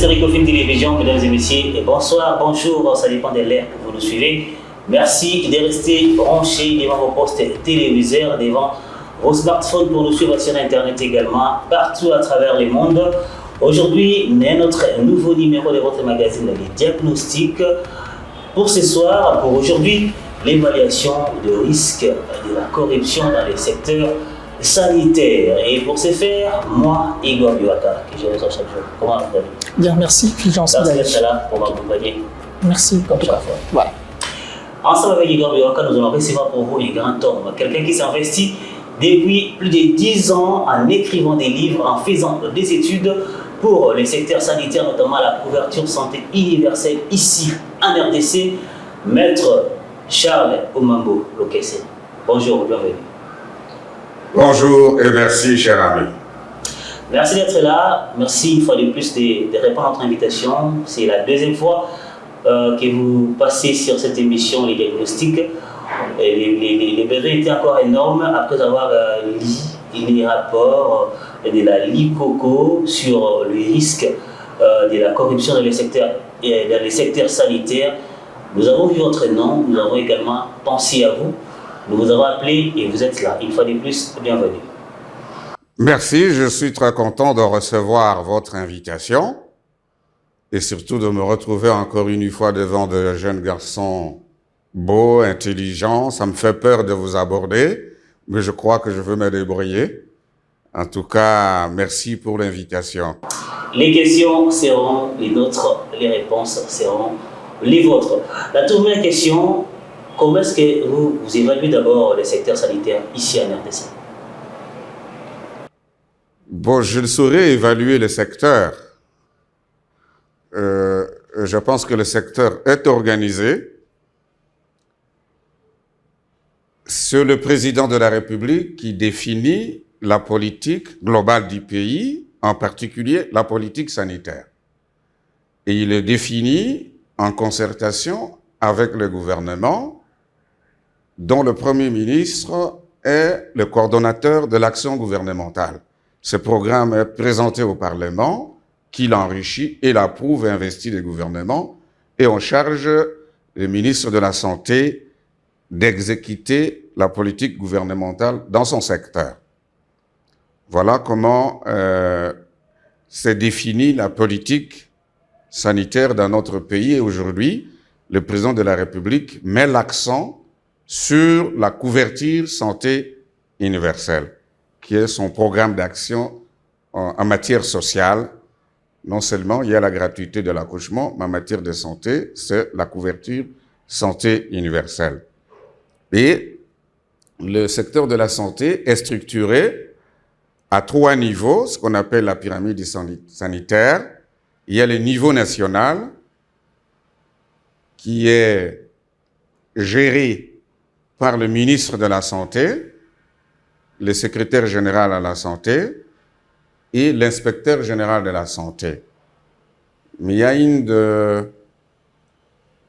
sur Ecofilm Télévision, mesdames et messieurs, et bonsoir, bonjour, ça dépend de l'heure que vous nous suivez. Merci de rester branchés devant vos postes téléviseurs, devant vos smartphones pour nous suivre sur Internet également, partout à travers le monde. Aujourd'hui, notre nouveau numéro de votre magazine, les diagnostics. Pour ce soir, pour aujourd'hui, l'évaluation de risque de la corruption dans les secteurs sanitaires. Et pour ce faire, moi, Igor Biwaka, que je reçois chaque jour. Comment vous allez? Bien, merci, Fulgence. Merci d'être là pour m'accompagner. Merci, comme chaque fois. Voilà. Ensemble avec Igor Biwaka, nous allons recevoir pour vous un grand homme, quelqu'un qui s'investit depuis plus de 10 ans en écrivant des livres, en faisant des études pour les secteurs sanitaires, notamment la couverture santé universelle ici en RDC, Maître Charles Omambo Lokese. Bonjour, bienvenue. Bonjour et merci, cher ami. Merci d'être là. Merci une fois de plus de répondre à notre invitation. C'est la deuxième fois que vous passez sur cette émission, les diagnostics. Les besoins étaient encore énormes après avoir lu les rapports de la LICOCO sur le risque de la corruption dans les secteurs sanitaires. Nous avons vu votre nom, nous avons également pensé à vous. Nous vous avons appelé et vous êtes là. Une fois de plus, bienvenue. Merci, je suis très content de recevoir votre invitation et surtout de me retrouver encore une fois devant de jeunes garçons beaux, intelligents. Ça me fait peur de vous aborder, mais je crois que je veux me débrouiller. En tout cas, merci pour l'invitation. Les questions seront les nôtres, les réponses seront les vôtres. La toute première question, comment est-ce que vous évaluez d'abord les secteurs sanitaires ici en RDC? Bon, je ne saurais évaluer le secteur. Je pense que le secteur est organisé. C'est le président de la République qui définit la politique globale du pays, en particulier la politique sanitaire. Et il est défini en concertation avec le gouvernement, dont le Premier ministre est le coordonnateur de l'action gouvernementale. Ce programme est présenté au Parlement, qui l'enrichit et l'approuve et investit le gouvernement, et on charge le ministre de la Santé d'exécuter la politique gouvernementale dans son secteur. Voilà comment s'est définie la politique sanitaire dans notre pays. Et aujourd'hui, le président de la République met l'accent sur la couverture santé universelle, qui est son programme d'action en matière sociale. Non seulement il y a la gratuité de l'accouchement, mais en matière de santé, c'est la couverture santé universelle. Et le secteur de la santé est structuré à 3 niveaux, ce qu'on appelle la pyramide sanitaire. Il y a le niveau national, qui est géré par le ministre de la Santé, le secrétaire général à la Santé et l'inspecteur général de la Santé. Mais il y a une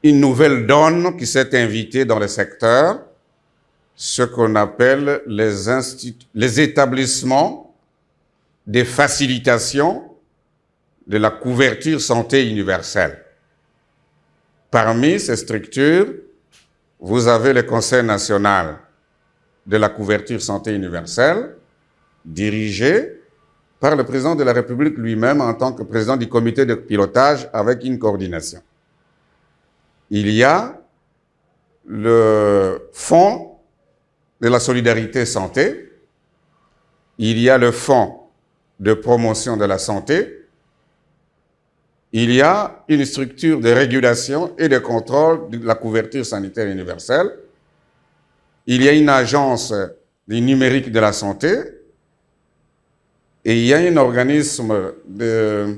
nouvelle donne qui s'est invitée dans le secteur, ce qu'on appelle les établissements de facilitation de la couverture santé universelle. Parmi ces structures, vous avez le Conseil national de la couverture santé universelle, dirigé par le président de la République lui-même en tant que président du comité de pilotage avec une coordination. Il y a le Fonds de la solidarité santé, il y a le Fonds de promotion de la santé, il y a une structure de régulation et de contrôle de la couverture sanitaire universelle, il y a une agence du numérique de la santé, et il y a un organisme de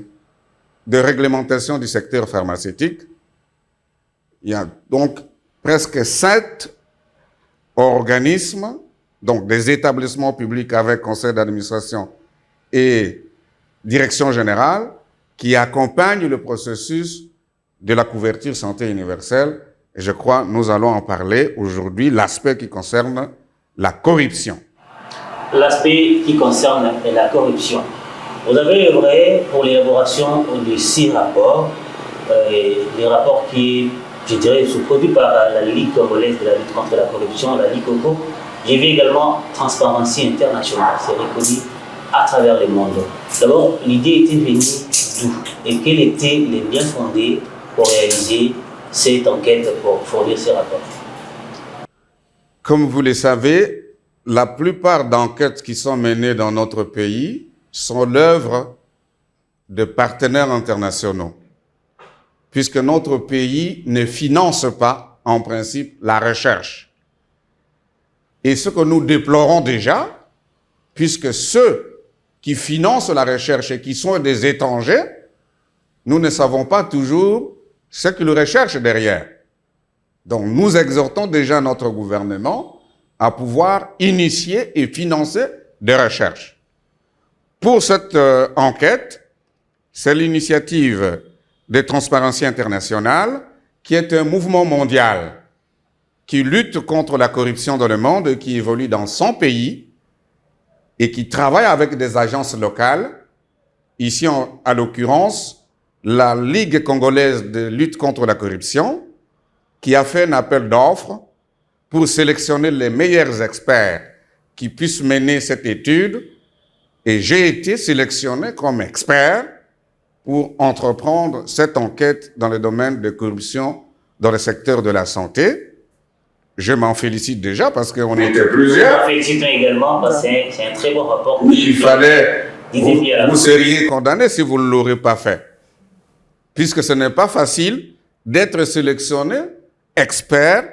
réglementation du secteur pharmaceutique. Il y a donc presque 7 organismes, donc des établissements publics avec conseil d'administration et direction générale, qui accompagnent le processus de la couverture santé universelle. Et je crois que nous allons en parler aujourd'hui, l'aspect qui concerne la corruption. L'aspect qui concerne la corruption. Vous avez œuvré pour l'élaboration de 6 rapports, des rapports qui, je dirais, sont produits par la Ligue congolaise de la lutte contre la corruption, la Ligue COCO. J'ai vu également Transparency International, c'est reconnu à travers le monde. D'abord, l'idée était venue d'où et quels étaient les bien fondés pour réaliser cette enquête, pour fournir ces rapports? Comme vous le savez, la plupart d'enquêtes qui sont menées dans notre pays sont l'œuvre de partenaires internationaux, puisque notre pays ne finance pas, en principe, la recherche. Et ce que nous déplorons déjà, puisque ceux qui financent la recherche et qui sont des étrangers, nous ne savons pas toujours ce qu'ils recherchent derrière. Donc, nous exhortons déjà notre gouvernement à pouvoir initier et financer des recherches. Pour cette enquête, c'est l'initiative de Transparency International, qui est un mouvement mondial qui lutte contre la corruption dans le monde et qui évolue dans 100 pays et qui travaille avec des agences locales. Ici, à l'occurrence, la Ligue congolaise de lutte contre la corruption, qui a fait un appel d'offres pour sélectionner les meilleurs experts qui puissent mener cette étude. Et j'ai été sélectionné comme expert pour entreprendre cette enquête dans le domaine de corruption dans le secteur de la santé. Je m'en félicite déjà parce qu'on était plusieurs. Nous félicitons également parce que c'est un très bon rapport. Oui, il fallait. Vous seriez condamné si vous ne l'aurez pas fait. Puisque ce n'est pas facile d'être sélectionné expert,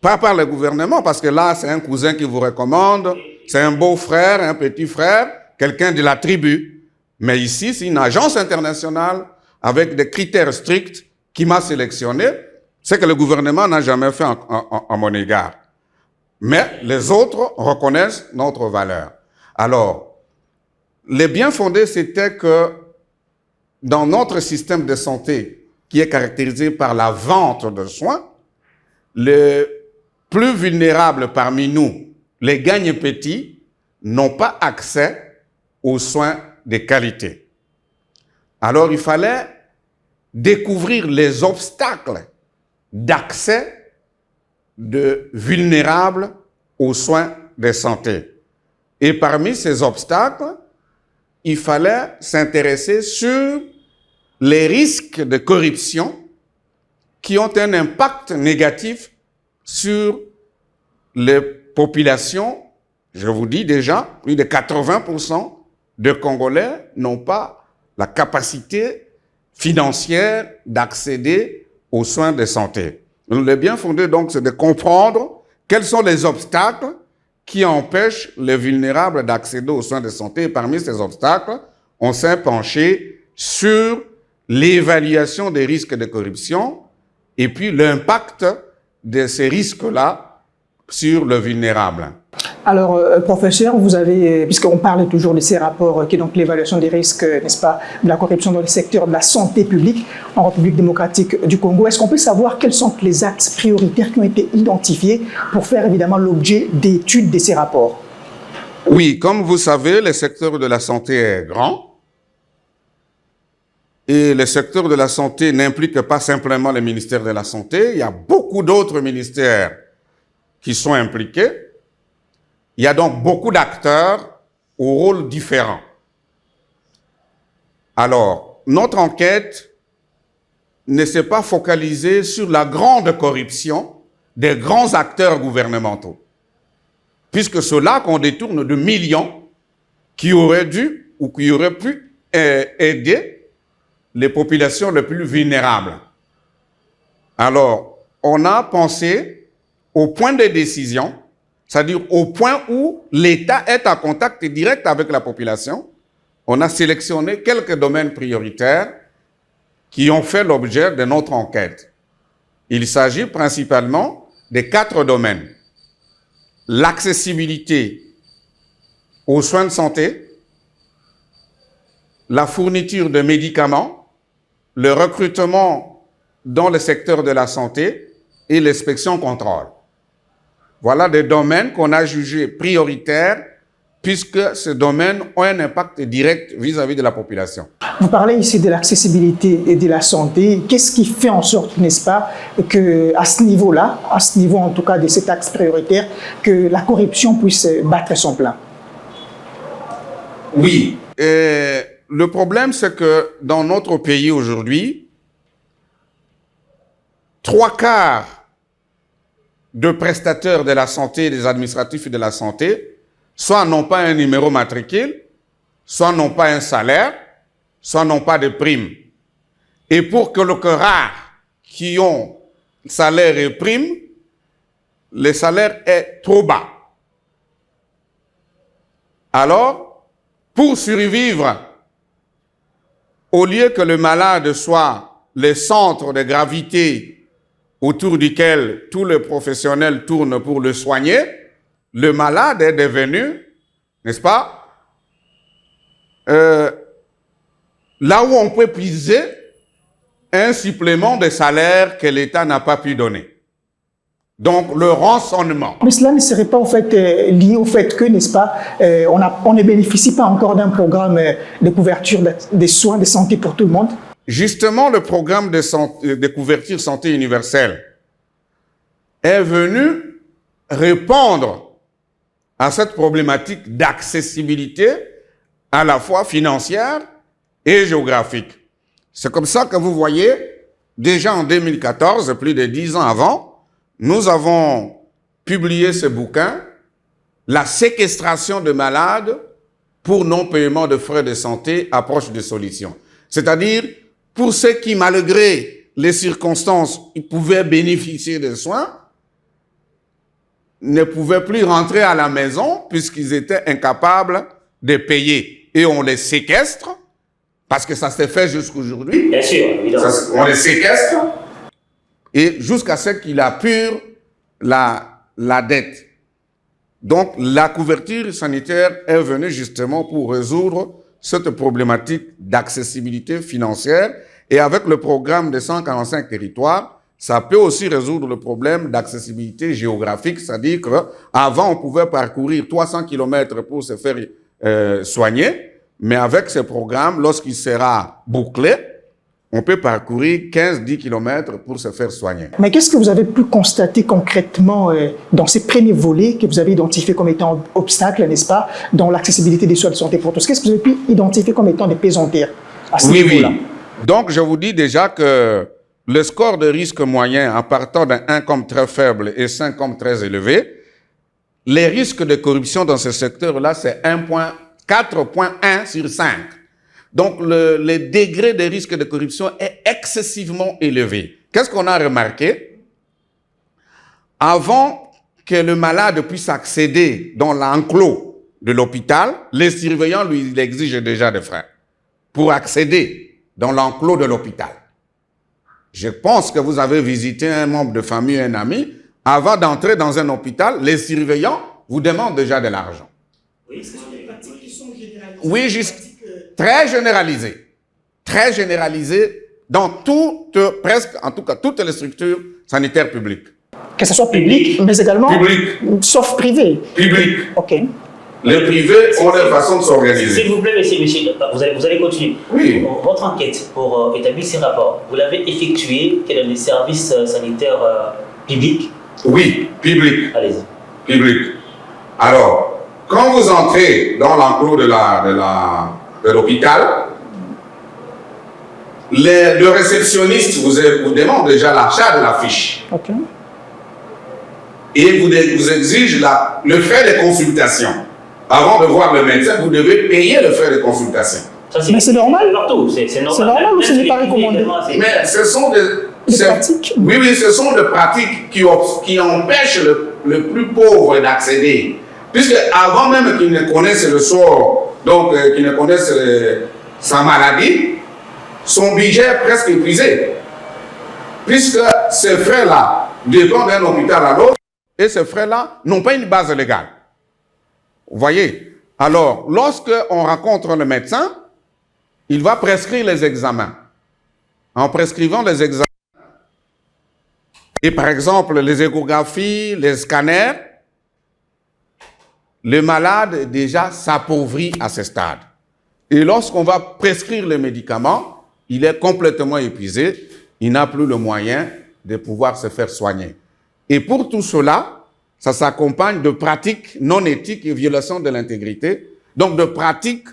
pas par le gouvernement, parce que là, c'est un cousin qui vous recommande, c'est un beau-frère, un petit frère, quelqu'un de la tribu. Mais ici, c'est une agence internationale avec des critères stricts qui m'a sélectionné, ce que le gouvernement n'a jamais fait à mon égard. Mais les autres reconnaissent notre valeur. Alors, les bien fondés, c'était que dans notre système de santé, qui est caractérisé par la vente de soins, les plus vulnérables parmi nous, les gagne-petits, n'ont pas accès aux soins de qualité. Alors, il fallait découvrir les obstacles d'accès de vulnérables aux soins de santé. Et parmi ces obstacles, il fallait s'intéresser sur les risques de corruption qui ont un impact négatif sur les populations. Je vous dis déjà, plus de 80% de Congolais n'ont pas la capacité financière d'accéder aux soins de santé. Le bien fondé, donc, c'est de comprendre quels sont les obstacles qui empêchent les vulnérables d'accéder aux soins de santé. Et parmi ces obstacles, on s'est penché sur l'évaluation des risques de corruption et puis l'impact de ces risques-là sur le vulnérable. Alors, professeur, vous avez, puisqu'on parle toujours de ces rapports, qui est donc l'évaluation des risques, n'est-ce pas, de la corruption dans le secteur de la santé publique en République démocratique du Congo, est-ce qu'on peut savoir quels sont les axes prioritaires qui ont été identifiés pour faire évidemment l'objet d'études de ces rapports? Oui, comme vous savez, le secteur de la santé est grand. Et le secteur de la santé n'implique pas simplement le ministère de la Santé. Il y a beaucoup d'autres ministères qui sont impliqués. Il y a donc beaucoup d'acteurs aux rôles différents. Alors, notre enquête ne s'est pas focalisée sur la grande corruption des grands acteurs gouvernementaux, puisque ceux-là qu'on détourne de millions qui auraient dû ou qui auraient pu aider les populations les plus vulnérables. Alors, on a pensé au point de décision, c'est-à-dire au point où l'État est en contact direct avec la population. On a sélectionné quelques domaines prioritaires qui ont fait l'objet de notre enquête. Il s'agit principalement de 4 domaines. L'accessibilité aux soins de santé, la fourniture de médicaments, le recrutement dans le secteur de la santé et l'inspection-contrôle. Voilà des domaines qu'on a jugés prioritaires puisque ces domaines ont un impact direct vis-à-vis de la population. Vous parlez ici de l'accessibilité et de la santé. Qu'est-ce qui fait en sorte, n'est-ce pas, qu'à ce niveau-là, à ce niveau en tout cas de cet axe prioritaire, que la corruption puisse battre son plein? Oui. Le problème, c'est que dans notre pays aujourd'hui, 3/4 de prestataires de la santé, des administratifs de la santé, soit n'ont pas un numéro matricule, soit n'ont pas un salaire, soit n'ont pas de prime. Et pour que quelques rares qui ont salaire et prime, le salaire est trop bas. Alors, pour survivre, au lieu que le malade soit le centre de gravité autour duquel tous les professionnels tournent pour le soigner, le malade est devenu, n'est-ce pas, là où on peut puiser un supplément de salaire que l'État n'a pas pu donner. Donc, le rançonnement. Mais cela ne serait pas en fait lié au fait que, n'est-ce pas, on ne bénéficie pas encore d'un programme de couverture des soins de santé pour tout le monde? Justement, le programme de couverture santé universelle est venu répondre à cette problématique d'accessibilité à la fois financière et géographique. C'est comme ça que vous voyez, déjà en 2014, plus de 10 ans avant, nous avons publié ce bouquin, La séquestration de malades pour non-paiement de frais de santé, approche de solution. C'est-à-dire, pour ceux qui, malgré les circonstances, ils pouvaient bénéficier des soins, ne pouvaient plus rentrer à la maison puisqu'ils étaient incapables de payer. Et on les séquestre, parce que ça s'est fait jusqu'aujourd'hui. Bien sûr, évidemment. On les séquestre, et jusqu'à ce qu'il apure la dette. Donc, la couverture sanitaire est venue justement pour résoudre cette problématique d'accessibilité financière. Et avec le programme des 145 territoires, ça peut aussi résoudre le problème d'accessibilité géographique, c'est-à-dire qu'avant, on pouvait parcourir 300 km pour se faire soigner, mais avec ce programme, lorsqu'il sera bouclé, on peut parcourir 15-10 km pour se faire soigner. Mais qu'est-ce que vous avez pu constater concrètement dans ces premiers volets que vous avez identifiés comme étant obstacles, n'est-ce pas, dans l'accessibilité des soins de santé pour tous? Qu'est-ce que vous avez pu identifier comme étant des pesanteurs à ce niveau-là? Oui. Donc, je vous dis déjà que le score de risque moyen en partant d'un 1 comme très faible et 5 comme très élevé, les risques de corruption dans ce secteur-là, c'est 4.1 sur 5. Donc, le degré de risque de corruption est excessivement élevé. Qu'est-ce qu'on a remarqué? Avant que le malade puisse accéder dans l'enclos de l'hôpital, les surveillants lui exigent déjà des frais pour accéder dans l'enclos de l'hôpital. Je pense que vous avez visité un membre de famille, un ami. Avant d'entrer dans un hôpital, les surveillants vous demandent déjà de l'argent. Oui, c'est des pratiques qui sont généralisées. Oui, juste très généralisé. Très généralisé dans presque, en tout cas, toutes les structures sanitaires publiques. Que ce soit public, mais également sauf privé. Public. OK. Les privés ont leur façon de s'organiser. S'il vous plaît, monsieur, vous allez continuer. Oui. Votre enquête pour établir ces rapports, vous l'avez effectuée dans les services sanitaires publics? Oui, public. Allez-y. Public. Alors, quand vous entrez dans l'enclos de l'hôpital, le réceptionniste vous demande déjà l'achat de la fiche. OK. Et vous exige le frais de consultation. Avant de voir le médecin, vous devez payer le frais de consultation. Mais c'est normal? Partout, c'est normal. C'est normal ou ce n'est pas recommandé? Mais ce sont des pratiques? Oui, ce sont des pratiques qui empêchent le plus pauvre d'accéder. Puisque avant même qu'il ne connaisse le sort, donc qu'il ne connaisse sa maladie, son budget est presque épuisé. Puisque ces frais-là dépendent d'un hôpital à l'autre, et ces frais-là n'ont pas une base légale. Vous voyez? Alors, lorsque on rencontre le médecin, il va prescrire les examens. En prescrivant les examens, et par exemple les échographies, les scanners, le malade déjà s'appauvrit à ce stade. Et lorsqu'on va prescrire les médicaments, il est complètement épuisé, il n'a plus le moyen de pouvoir se faire soigner. Et pour tout cela, ça s'accompagne de pratiques non éthiques et violations de l'intégrité, donc de pratiques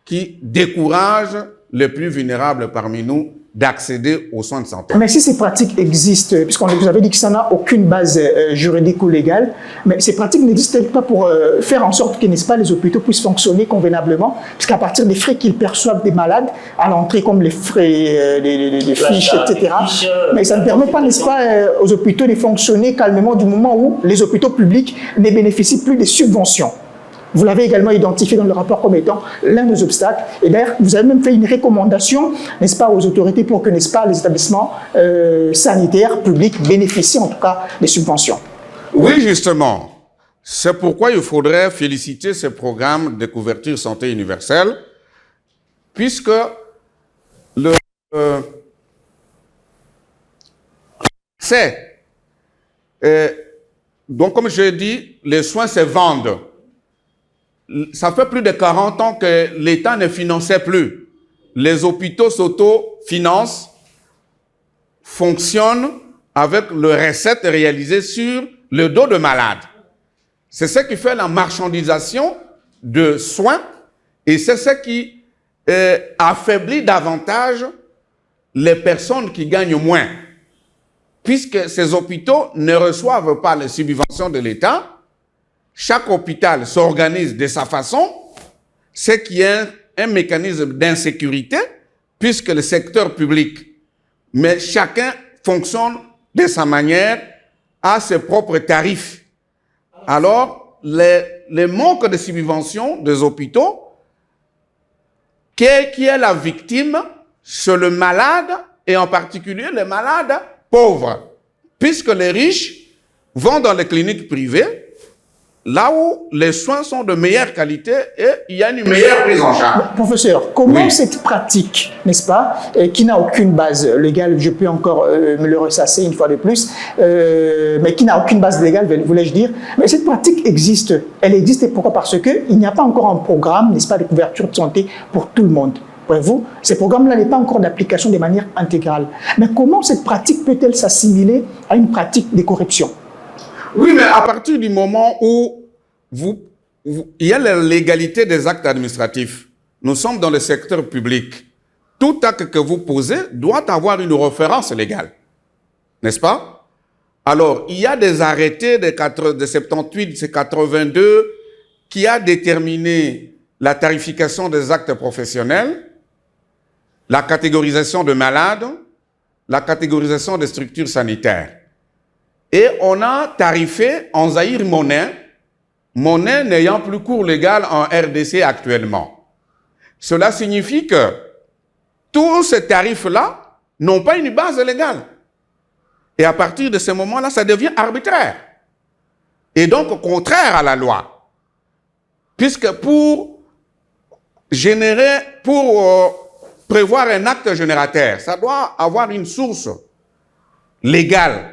qui découragent les plus vulnérables parmi nous d'accéder aux soins de santé. Mais si ces pratiques existent, puisqu'on vous avez dit que ça n'a aucune base juridique ou légale, mais ces pratiques n'existent pas pour faire en sorte que, n'est-ce pas, les hôpitaux puissent fonctionner convenablement, puisqu'à partir des frais qu'ils perçoivent des malades à l'entrée, comme les frais, les fiches, etc., mais ça ne permet pas, n'est-ce pas, aux hôpitaux de fonctionner calmement du moment où les hôpitaux publics ne bénéficient plus des subventions. Vous l'avez également identifié dans le rapport comme étant l'un des obstacles. Et d'ailleurs, vous avez même fait une recommandation, n'est-ce pas, aux autorités pour que, n'est-ce pas, les établissements sanitaires publics bénéficient en tout cas des subventions. Oui, justement. C'est pourquoi il faudrait féliciter ce programme de couverture santé universelle, puisque donc, comme je dis, les soins se vendent. Ça fait plus de 40 ans que l'État ne finançait plus. Les hôpitaux s'auto-financent, fonctionnent avec les recettes réalisées sur le dos de malades. C'est ce qui fait la marchandisation de soins et c'est ce qui affaiblit davantage les personnes qui gagnent moins. Puisque ces hôpitaux ne reçoivent pas les subventions de l'État, chaque hôpital s'organise de sa façon, ce qui est un mécanisme d'insécurité, puisque le secteur public, mais chacun fonctionne de sa manière, a ses propres tarifs. Alors, le manque de subvention des hôpitaux, qui est la victime, c'est le malade, et en particulier les malades pauvres, puisque les riches vont dans les cliniques privées, là où les soins sont de meilleure qualité et il y a une meilleure prise en charge. Professeur, comment cette pratique, n'est-ce pas, qui n'a aucune base légale, je peux encore me le ressasser une fois de plus, mais qui n'a aucune base légale, voulais-je dire, mais cette pratique existe. Elle existe et pourquoi? Parce qu'il n'y a pas encore un programme, n'est-ce pas, de couverture de santé pour tout le monde. Voyez-vous, ce programme-là n'est pas encore d'application de manière intégrale. Mais comment cette pratique peut-elle s'assimiler à une pratique de corruption? Oui, mais à partir du moment où il y a la légalité des actes administratifs, nous sommes dans le secteur public. Tout acte que vous posez doit avoir une référence légale, n'est-ce pas? Alors, il y a des arrêtés de 78, c'est 82, qui a déterminé la tarification des actes professionnels, la catégorisation de malades, la catégorisation des structures sanitaires. Et on a tarifé en Zaïre monnaie n'ayant plus cours légal en RDC actuellement. Cela signifie que tous ces tarifs-là n'ont pas une base légale. Et à partir de ce moment-là, ça devient arbitraire. Et donc contraire à la loi. Puisque pour prévoir un acte générateur, ça doit avoir une source légale.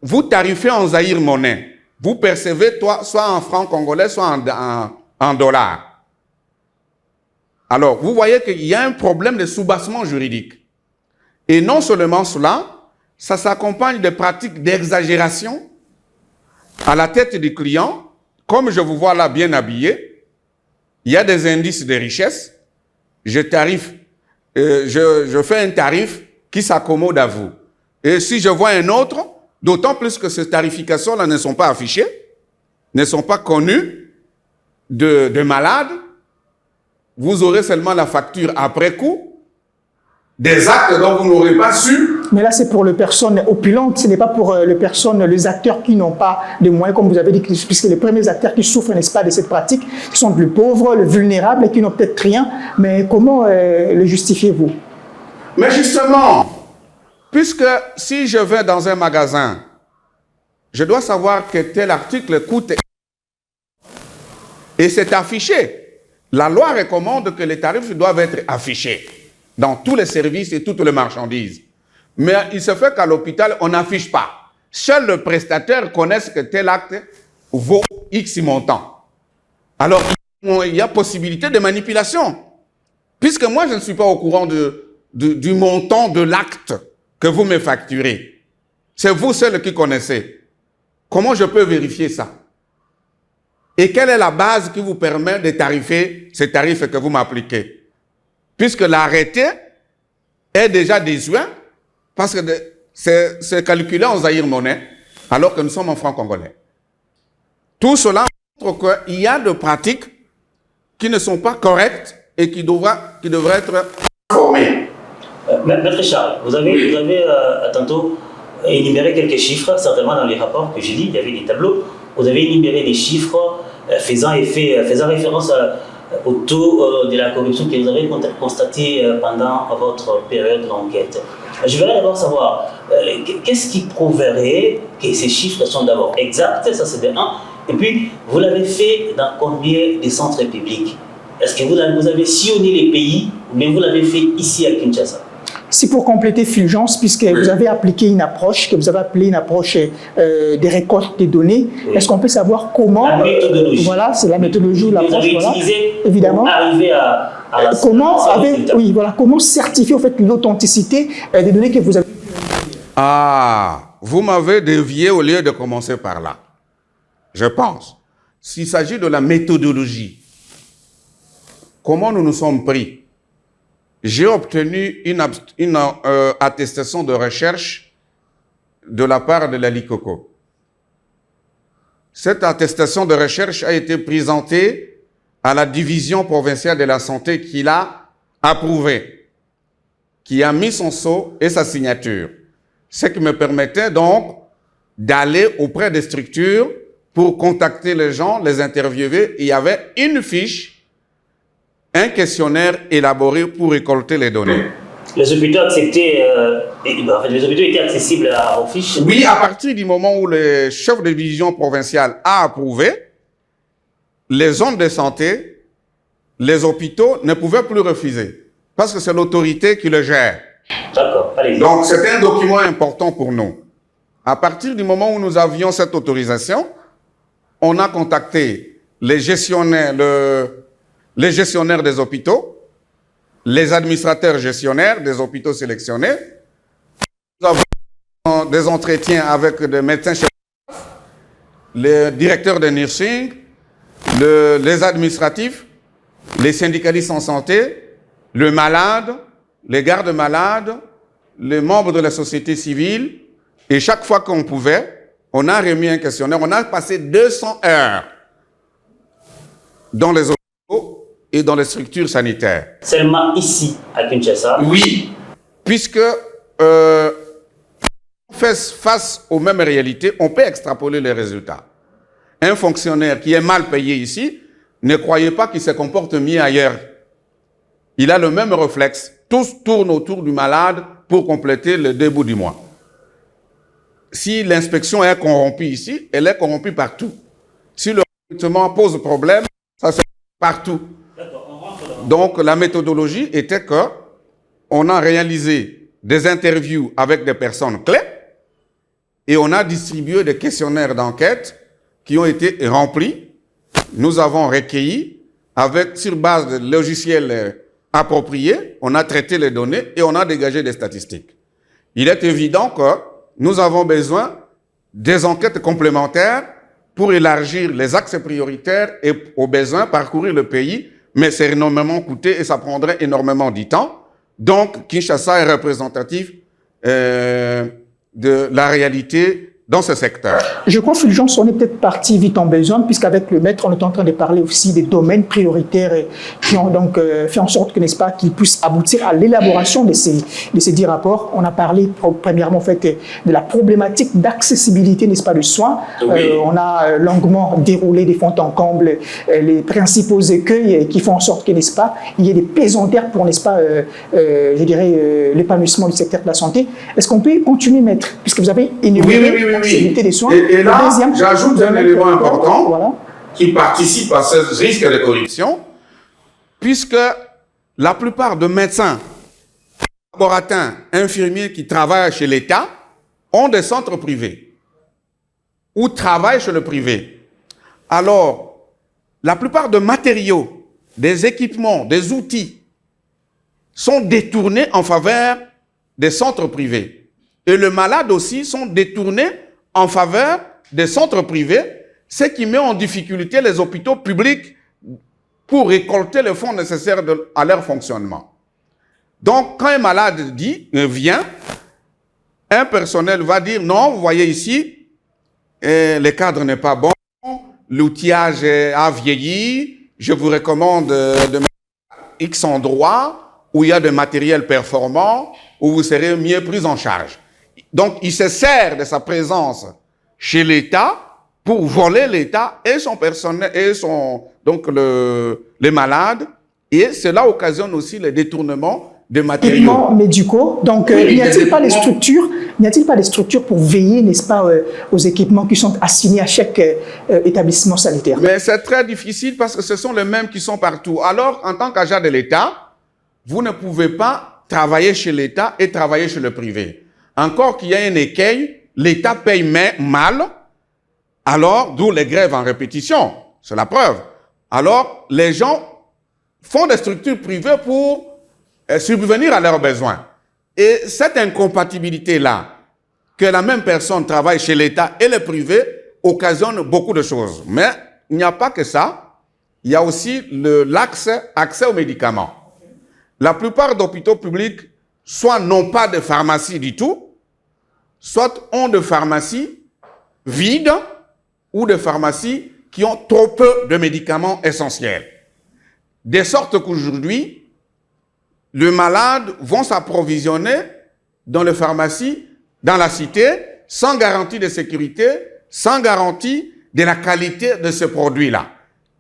Vous tarifez en Zaïre monnaie. Vous percevez soit en francs congolais, soit en dollars. Alors, vous voyez qu'il y a un problème de soubassement juridique. Et non seulement cela, ça s'accompagne de pratiques d'exagération à la tête du client. Comme je vous vois là bien habillé, il y a des indices de richesse. Je fais un tarif qui s'accommode à vous. Et si je vois un autre, d'autant plus que ces tarifications-là ne sont pas affichées, ne sont pas connues de malades. Vous aurez seulement la facture après coup, des actes dont vous n'aurez pas su. Mais là, c'est pour les personnes opulentes, ce n'est pas pour les acteurs qui n'ont pas de moyens, comme vous avez dit, puisque les premiers acteurs qui souffrent, n'est-ce pas, de cette pratique, qui sont les pauvres, les vulnérables et qui n'ont peut-être rien. Mais comment le justifiez-vous? Mais justement, puisque si je vais dans un magasin, je dois savoir que tel article coûte et c'est affiché. La loi recommande que les tarifs doivent être affichés dans tous les services et toutes les marchandises. Mais il se fait qu'à l'hôpital, on n'affiche pas. Seul le prestataire connaît que tel acte vaut X montant. Alors, il y a possibilité de manipulation. Puisque moi, je ne suis pas au courant du montant de l'acte que vous me facturez. C'est vous seul qui connaissez. Comment je peux vérifier ça? Et quelle est la base qui vous permet de tarifer ces tarifs que vous m'appliquez? Puisque l'arrêté est déjà désuet, parce que c'est calculé en Zaïre monnaie, alors que nous sommes en francs congolais. Tout cela montre qu'il y a des pratiques qui ne sont pas correctes et qui devraient être formées. Maître Charles, vous avez tantôt énuméré quelques chiffres, certainement dans les rapports que j'ai lus, il y avait des tableaux. Vous avez énuméré des chiffres faisant référence au taux de la corruption que vous avez constaté pendant votre période d'enquête. Je voudrais d'abord savoir, qu'est-ce qui prouverait que ces chiffres sont d'abord exacts, ça c'est de 1, et puis vous l'avez fait dans combien de centres publics? Est-ce que vous avez sillonné les pays, mais vous l'avez fait ici à Kinshasa? Si pour compléter Fulgence, puisque vous avez appliqué une approche, que vous avez appelée une approche des récoltes des données, est-ce qu'on peut savoir comment... La méthodologie. Voilà, c'est la méthodologie, l'approche. Vous avez utilisé évidemment. Pour arriver à la comment certifier en fait, l'authenticité des données que vous avez... Ah, vous m'avez dévié au lieu de commencer par là. Je pense. S'il s'agit de la méthodologie, comment nous nous sommes pris? J'ai obtenu une attestation de recherche de la part de la LICOCO. Cette attestation de recherche a été présentée à la division provinciale de la santé qui l'a approuvée, qui a mis son sceau et sa signature. Ce qui me permettait donc d'aller auprès des structures pour contacter les gens, les interviewer. Il y avait une fiche, un questionnaire élaboré pour récolter les données. Les hôpitaux acceptaient, les hôpitaux étaient accessibles aux fiches? Oui, à partir du moment où le chef de division provinciale a approuvé, les zones de santé, les hôpitaux ne pouvaient plus refuser, parce que c'est l'autorité qui le gère. D'accord, allez-y. Donc, c'était un document important pour nous. À partir du moment où nous avions cette autorisation, on a contacté les gestionnaires des hôpitaux, les administrateurs gestionnaires des hôpitaux sélectionnés. Nous avons des entretiens avec des médecins-chefs, les directeurs de nursing, les administratifs, les syndicalistes en santé, le malade, les gardes-malades, les membres de la société civile. Et chaque fois qu'on pouvait, on a remis un questionnaire. On a passé 200 heures dans les hôpitaux et dans les structures sanitaires. Seulement ici, à Kinshasa? Oui, puisque face aux mêmes réalités, on peut extrapoler les résultats. Un fonctionnaire qui est mal payé ici, ne croyez pas qu'il se comporte mieux ailleurs. Il a le même réflexe. Tous tournent autour du malade pour compléter le début du mois. Si l'inspection est corrompue ici, elle est corrompue partout. Si le recrutement pose problème, ça se passe partout. Donc, la méthodologie était que on a réalisé des interviews avec des personnes clés et on a distribué des questionnaires d'enquête qui ont été remplis. Nous avons recueilli sur base de logiciels appropriés, on a traité les données et on a dégagé des statistiques. Il est évident que nous avons besoin des enquêtes complémentaires pour élargir les axes prioritaires et au besoin parcourir le pays, mais c'est énormément coûteux et ça prendrait énormément de temps. Donc, Kinshasa est représentatif de la réalité dans ce secteur. Je crois, Fulgence, on est peut-être parti vite en besoin, puisqu'avec le maître, on est en train de parler aussi des domaines prioritaires qui ont donc fait en sorte que, n'est-ce pas, qu'ils puissent aboutir à l'élaboration de ces 10 rapports. On a parlé premièrement en fait de la problématique d'accessibilité, n'est-ce pas, de soins. Oui. On a longuement déroulé des fonds en comble les principaux écueils qui font en sorte que, n'est-ce pas, il y ait des pesanteurs pour, n'est-ce pas, je dirais, l'épanouissement du secteur de la santé. Est-ce qu'on peut continuer, maître, puisque vous avez énuméré oui. des soins. Et là, j'ajoute un élément important qui participe à ce risque de corruption, puisque la plupart de médecins, laboratoires, infirmiers qui travaillent chez l'État ont des centres privés ou travaillent chez le privé. Alors, la plupart des matériaux, des équipements, des outils sont détournés en faveur des centres privés. Et le malade aussi sont détournés en faveur des centres privés, ce qui met en difficulté les hôpitaux publics pour récolter les fonds nécessaires à leur fonctionnement. Donc, quand un malade vient, un personnel va dire, non, vous voyez ici, le cadre n'est pas bon, l'outillage a vieilli, je vous recommande de mettre X endroit où il y a de matériel performant, où vous serez mieux pris en charge. Donc, il se sert de sa présence chez l'État pour voler l'État et son personnel, et donc les malades, et cela occasionne aussi le détournement de matériaux. Équipements médicaux. Donc, n'y a-t-il pas des structures pour veiller, n'est-ce pas, aux équipements qui sont assignés à chaque établissement sanitaire? Mais c'est très difficile parce que ce sont les mêmes qui sont partout. Alors, en tant qu'agent de l'État, vous ne pouvez pas travailler chez l'État et travailler chez le privé. Encore qu'il y ait un écueil, l'État paye mal, alors d'où les grèves en répétition. C'est la preuve. Alors, les gens font des structures privées pour subvenir à leurs besoins. Et cette incompatibilité-là, que la même personne travaille chez l'État et le privé, occasionne beaucoup de choses. Mais il n'y a pas que ça. Il y a aussi l'accès aux médicaments. La plupart d'hôpitaux publics, soit n'ont pas de pharmacie du tout, soit ont de pharmacies vides ou de pharmacies qui ont trop peu de médicaments essentiels. De sorte qu'aujourd'hui, les malades vont s'approvisionner dans les pharmacies, dans la cité, sans garantie de sécurité, sans garantie de la qualité de ce produit-là.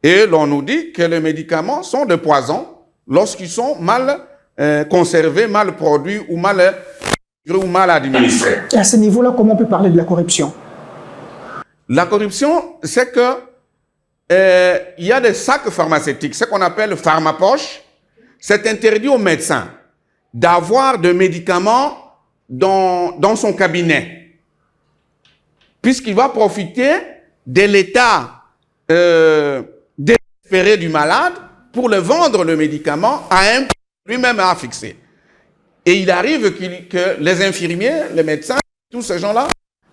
Et l'on nous dit que les médicaments sont de poison lorsqu'ils sont mal conservés, mal produits ou mal administrés. À ce niveau-là, comment on peut parler de la corruption? La corruption, c'est que il y a des sacs pharmaceutiques, ce qu'on appelle pharmapoche. C'est interdit aux médecins d'avoir de médicaments dans son cabinet, puisqu'il va profiter de l'état désespéré du malade pour le vendre le médicament à un prix lui-même a fixé. Et il arrive que les infirmiers, les médecins, tous ces gens-là,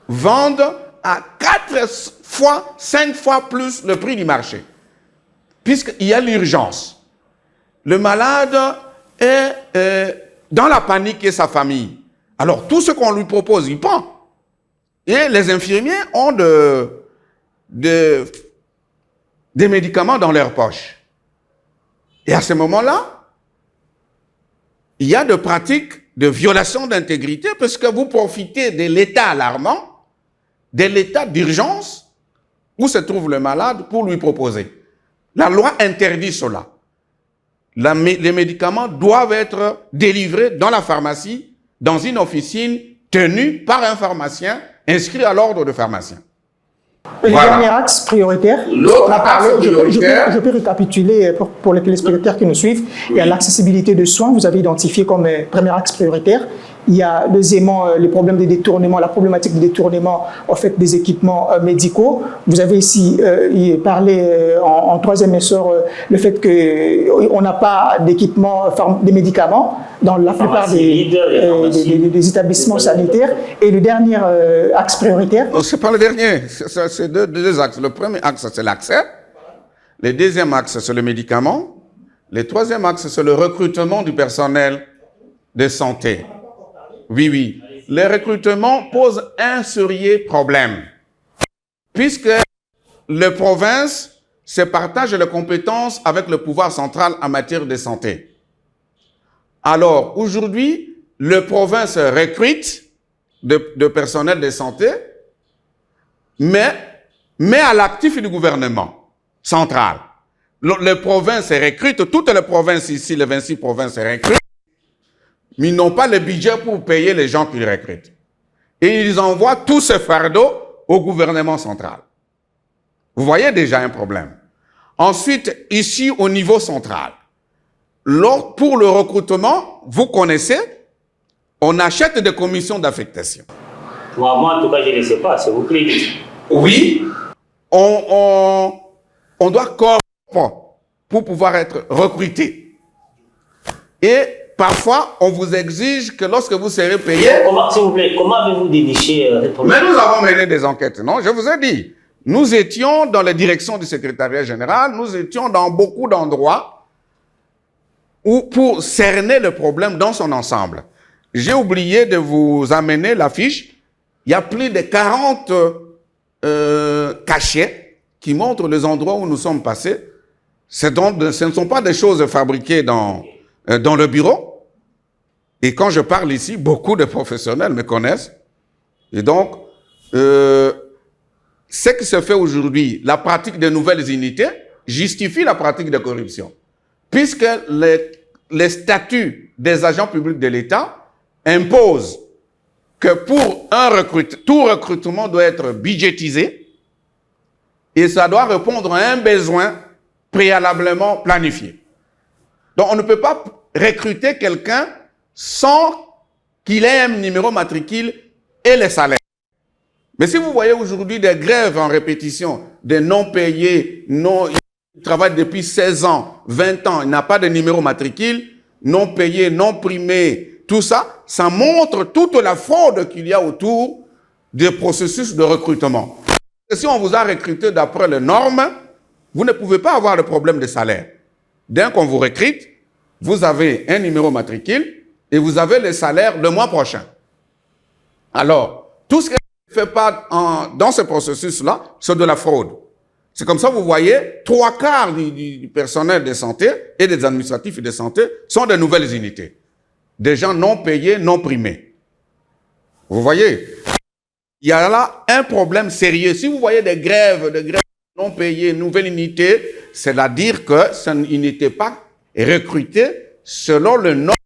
vendent à 4 fois, 5 fois plus le prix du marché, puisqu'il y a l'urgence. Le malade est dans la panique et sa famille. Alors, tout ce qu'on lui propose, il prend. Et les infirmiers ont des médicaments dans leur poche. Et à ce moment-là, il y a des pratiques de violation d'intégrité parce que vous profitez de l'état alarmant, de l'état d'urgence où se trouve le malade pour lui proposer. La loi interdit cela. Les médicaments doivent être délivrés dans la pharmacie, dans une officine tenue par un pharmacien inscrit à l'ordre de pharmacien. Et le dernier axe prioritaire, je peux récapituler pour les téléspectateurs qui nous suivent. Oui. Il y a l'accessibilité de soins, vous avez identifié comme premier axe prioritaire. Il y a deuxièmement les problèmes de détournement, la problématique de détournement en fait, des équipements médicaux. Vous avez ici parlé en troisième essor le fait qu'on n'a pas d'équipement, des médicaments dans la plupart des établissements sanitaires. Et le dernier axe prioritaire? Ce n'est pas le dernier, c'est deux axes. Le premier axe, c'est l'accès. Le deuxième axe, c'est le médicament. Le troisième axe, c'est le recrutement du personnel de santé. Oui. Le recrutement pose un sérieux problème, puisque les provinces se partagent les compétences avec le pouvoir central en matière de santé. Alors, aujourd'hui, les provinces recrutent de personnel de santé, mais à l'actif du gouvernement central. Les provinces recrutent, toutes les provinces ici, les 26 provinces recrutent, mais ils n'ont pas le budget pour payer les gens qu'ils recrutent. Et ils envoient tout ce fardeau au gouvernement central. Vous voyez déjà un problème. Ensuite, ici, au niveau central, pour le recrutement, vous connaissez, on achète des commissions d'affectation. Moi, en tout cas, je ne sais pas, c'est vous qui le dites. Oui, on on doit corrompre pour pouvoir être recruté. Et parfois, on vous exige que lorsque vous serez payé... S'il vous plaît, comment avez-vous déniché cette problème? Mais nous avons mené des enquêtes, non? Je vous ai dit. Nous étions dans les directions du secrétariat général, nous étions dans beaucoup d'endroits pour cerner le problème dans son ensemble. J'ai oublié de vous amener l'affiche. Il y a plus de 40 cachets qui montrent les endroits où nous sommes passés. Ce ne sont pas des choses fabriquées dans le bureau. Et quand je parle ici, beaucoup de professionnels me connaissent. Et donc, ce qui se fait aujourd'hui, la pratique de nouvelles unités, justifie la pratique de corruption. Puisque les statuts des agents publics de l'État imposent que pour tout recrutement doit être budgétisé et ça doit répondre à un besoin préalablement planifié. Donc, on ne peut pas recruter quelqu'un sans qu'il ait un numéro matricule et les salaires. Mais si vous voyez aujourd'hui des grèves en répétition, des non-payés, il travaille depuis 16 ans, 20 ans, il n'a pas de numéro matricule, non-payés, non-primés, tout ça, ça montre toute la fraude qu'il y a autour des processus de recrutement. Et si on vous a recruté d'après les normes, vous ne pouvez pas avoir de problème de salaire. Dès qu'on vous recrute, vous avez un numéro matricule et vous avez le salaire le mois prochain. Alors, tout ce qui ne fait pas dans ce processus-là, c'est de la fraude. C'est comme ça, vous voyez, 3/4 du personnel de santé et des administratifs de santé sont de nouvelles unités. Des gens non payés, non primés. Vous voyez, il y a là un problème sérieux. Si vous voyez des grèves non payées, nouvelles unités, c'est-à-dire qu'ils n'étaient pas recrutés selon le nombre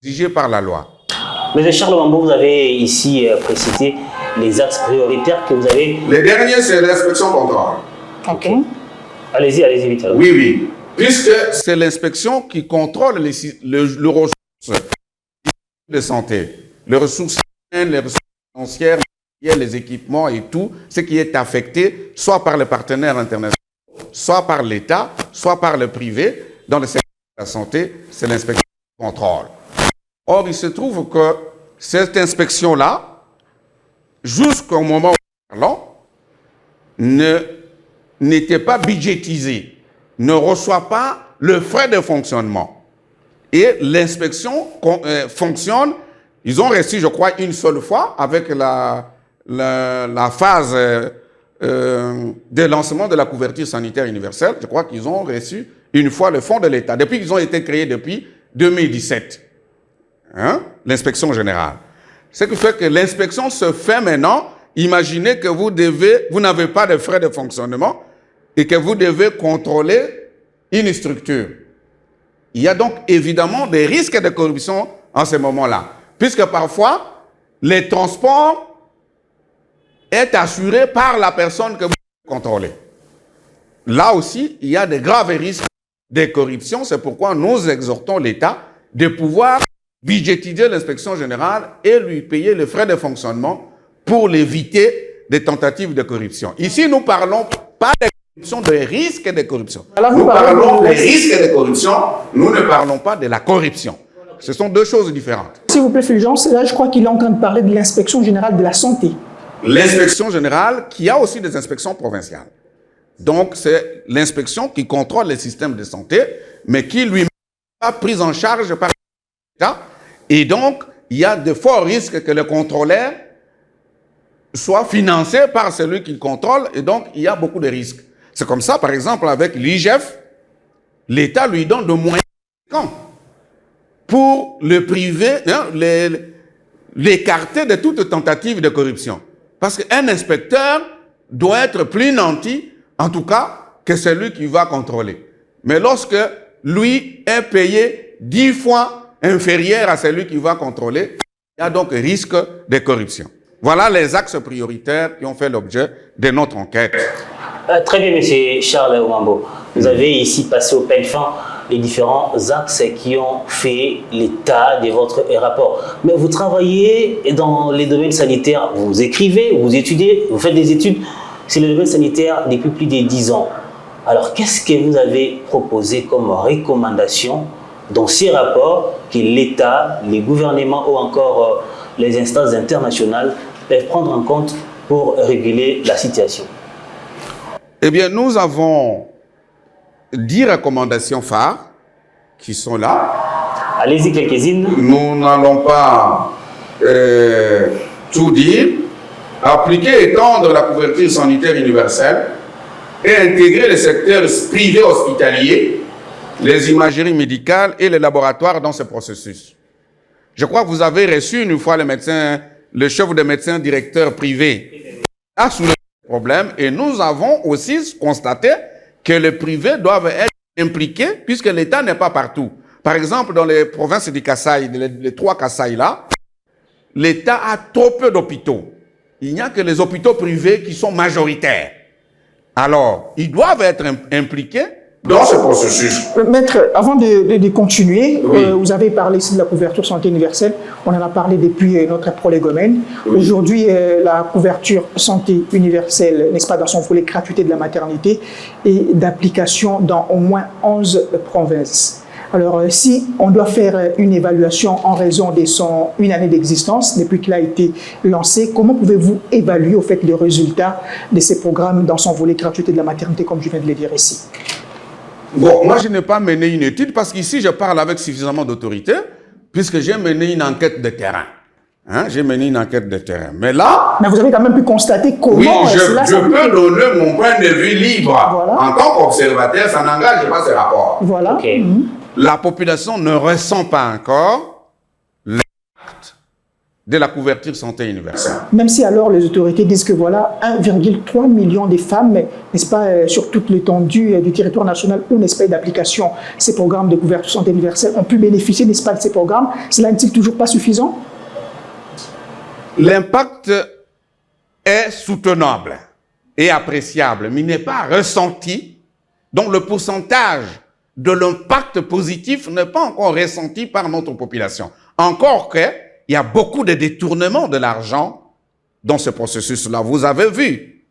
exigé par la loi. Monsieur Charles Ouambo, vous avez ici précisé les axes prioritaires que vous avez. Les derniers, c'est l'inspection contrôle. Ok. Allez-y, vite. Alors. Oui. Puisque c'est l'inspection qui contrôle le ressources de santé, les ressources humaines, les ressources financières, les équipements et tout, ce qui est affecté soit par les partenaires internationaux, soit par l'État, soit par le privé. Dans le secteur de la santé, c'est l'inspection qui contrôle. Or, il se trouve que cette inspection-là, jusqu'au moment où nous parlons, n'était pas budgétisée, ne reçoit pas le frais de fonctionnement. Et l'inspection fonctionne, ils ont reçu, je crois, une seule fois avec la phase de lancement de la couverture sanitaire universelle. Je crois qu'ils ont reçu une fois le fonds de l'État, depuis qu'ils ont été créés depuis 2017. L'inspection générale. Ce qui fait que l'inspection se fait maintenant. Imaginez que vous n'avez pas de frais de fonctionnement et que vous devez contrôler une structure. Il y a donc évidemment des risques de corruption en ce moment-là, puisque parfois, le transport est assuré par la personne que vous contrôlez. Là aussi, il y a de graves risques de corruption. C'est pourquoi nous exhortons l'État de pouvoir budgétiser l'inspection générale et lui payer les frais de fonctionnement pour l'éviter des tentatives de corruption. Ici, nous parlons pas de corruption, de risques de corruption. Alors, nous parlons des risques de corruption, nous ne parlons pas de la corruption. Ce sont deux choses différentes. S'il vous plaît, Fulgence, là, je crois qu'il est en train de parler de l'inspection générale de la santé. L'inspection générale, qui a aussi des inspections provinciales. Donc, c'est l'inspection qui contrôle les systèmes de santé, mais qui lui-même n'est pas prise en charge par l'État. Et donc, il y a de forts risques que le contrôleur soit financé par celui qui le contrôle, et donc, il y a beaucoup de risques. C'est comme ça, par exemple, avec l'IGF, l'État lui donne de moyens pour le priver, l'écarter de toute tentative de corruption. Parce qu'un inspecteur doit être plus nanti, en tout cas, que celui qui va contrôler. Mais lorsque lui est payé 10 fois inférieur à celui qui va contrôler, il y a donc risque de corruption. Voilà les axes prioritaires qui ont fait l'objet de notre enquête. Très bien, M. Charles Ouambo. Vous avez ici passé au peigne fin les différents axes qui ont fait l'état de votre rapport. Mais vous travaillez dans les domaines sanitaires, vous écrivez, vous étudiez, vous faites des études. sur le domaine sanitaire depuis plus de 10 ans. Alors, qu'est-ce que vous avez proposé comme recommandation dans ces rapports que l'État, les gouvernements ou encore les instances internationales peuvent prendre en compte pour réguler la situation? Eh bien, nous avons 10 recommandations phares qui sont là. Allez-y, quelques-unes. Nous n'allons pas tout dire. Appliquer et étendre la couverture sanitaire universelle et intégrer les secteurs privés hospitaliers, les imageries médicales et les laboratoires dans ce processus. Je crois que vous avez reçu une fois le chef des médecins directeur privé a soulevé le problème et nous avons aussi constaté que les privés doivent être impliqués puisque l'État n'est pas partout. Par exemple, dans les provinces du Kasaï, les 3 Kasaï là, l'État a trop peu d'hôpitaux. Il n'y a que les hôpitaux privés qui sont majoritaires. Alors, ils doivent être impliqués dans ce processus. Maître, avant de continuer, oui. Vous avez parlé ici de la couverture santé universelle. On en a parlé depuis notre prolégomène. Oui. Aujourd'hui, la couverture santé universelle, n'est-ce pas, dans son volet gratuité de la maternité, est d'application dans au moins 11 provinces. Alors, si on doit faire une évaluation en raison de une année d'existence, depuis qu'il a été lancé, comment pouvez-vous évaluer au fait les résultats de ces programmes dans son volet gratuité de la maternité, comme je viens de le dire ici? Bon, moi, je n'ai pas mené une étude parce qu'ici, je parle avec suffisamment d'autorité, puisque j'ai mené une enquête de terrain. Hein, j'ai mené une enquête de terrain. Mais là... Mais vous avez quand même pu constater comment... Oui, je peux donner mon point de vue libre. Voilà. En tant qu'observateur, ça n'engage pas ce rapport. Voilà. Okay. La population ne ressent pas encore l'impact de la couverture santé universelle. Même si alors les autorités disent que voilà 1,3 million de femmes, n'est-ce pas, sur toute l'étendue du territoire national où, n'est-ce pas, d'application ces programmes de couverture santé universelle ont pu bénéficier, n'est-ce pas, de ces programmes, cela n'est-il toujours pas suffisant? L'impact est soutenable et appréciable, mais il n'est pas ressenti. Donc le pourcentage de l'impact positif n'est pas encore ressenti par notre population. Encore qu'il y a beaucoup de détournements de l'argent dans ce processus-là. Vous avez vu,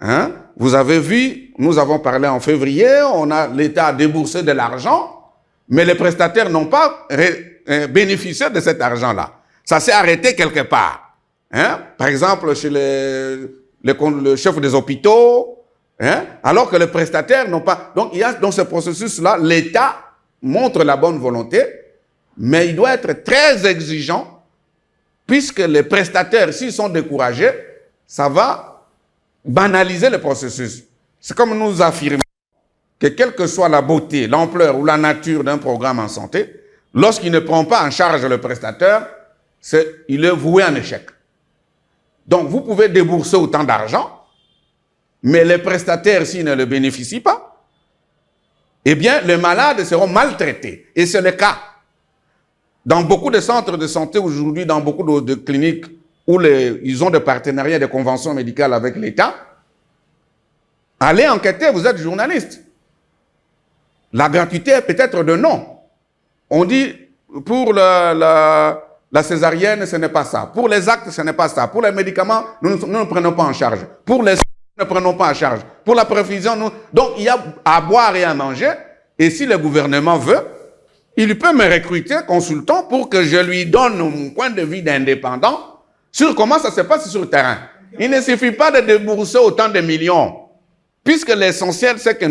hein? Vous avez vu, nous avons parlé en février, l'État a déboursé de l'argent, mais les prestataires n'ont pas bénéficié de cet argent-là. Ça s'est arrêté quelque part. Hein? Par exemple, chez le chef des hôpitaux, hein? Alors que les prestataires n'ont pas... Donc, il y a dans ce processus-là, l'État montre la bonne volonté, mais il doit être très exigeant, puisque les prestataires, s'ils sont découragés, ça va banaliser le processus. C'est comme nous affirmons que quelle que soit la beauté, l'ampleur ou la nature d'un programme en santé, lorsqu'il ne prend pas en charge le prestataire, il est voué à un échec. Donc, vous pouvez débourser autant d'argent, mais les prestataires, s'ils ne le bénéficient pas, eh bien, les malades seront maltraités. Et c'est le cas. Dans beaucoup de centres de santé aujourd'hui, dans beaucoup de cliniques où ils ont des partenariats, des conventions médicales avec l'État, allez enquêter, vous êtes journaliste. La gratuité est peut-être de non. On dit, pour la césarienne, ce n'est pas ça. Pour les actes, ce n'est pas ça. Pour les médicaments, nous ne prenons pas en charge. Pour les ne prenons pas en charge. Pour la perfusion, donc il y a à boire et à manger. Et si le gouvernement veut, il peut me recruter consultant pour que je lui donne mon point de vue d'indépendant sur comment ça se passe sur le terrain. Il ne suffit pas de débourser autant de millions. Puisque l'essentiel, c'est que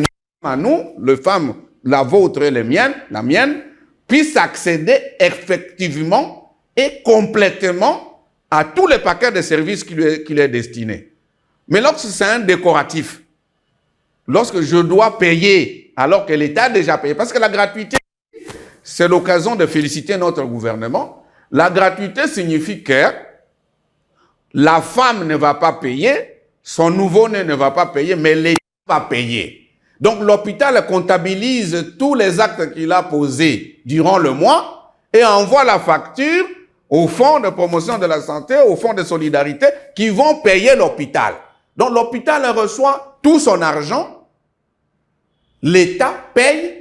nous, les femmes, la vôtre et la mienne, puissent accéder effectivement et complètement à tous les paquets de services qui lui est destiné. Mais lorsque c'est un décoratif, lorsque je dois payer alors que l'État a déjà payé, parce que la gratuité, c'est l'occasion de féliciter notre gouvernement. La gratuité signifie que la femme ne va pas payer, son nouveau-né ne va pas payer, mais l'État va payer. Donc l'hôpital comptabilise tous les actes qu'il a posés durant le mois et envoie la facture au fonds de promotion de la santé, au fonds de solidarité qui vont payer l'hôpital. Donc l'hôpital reçoit tout son argent, l'État paye,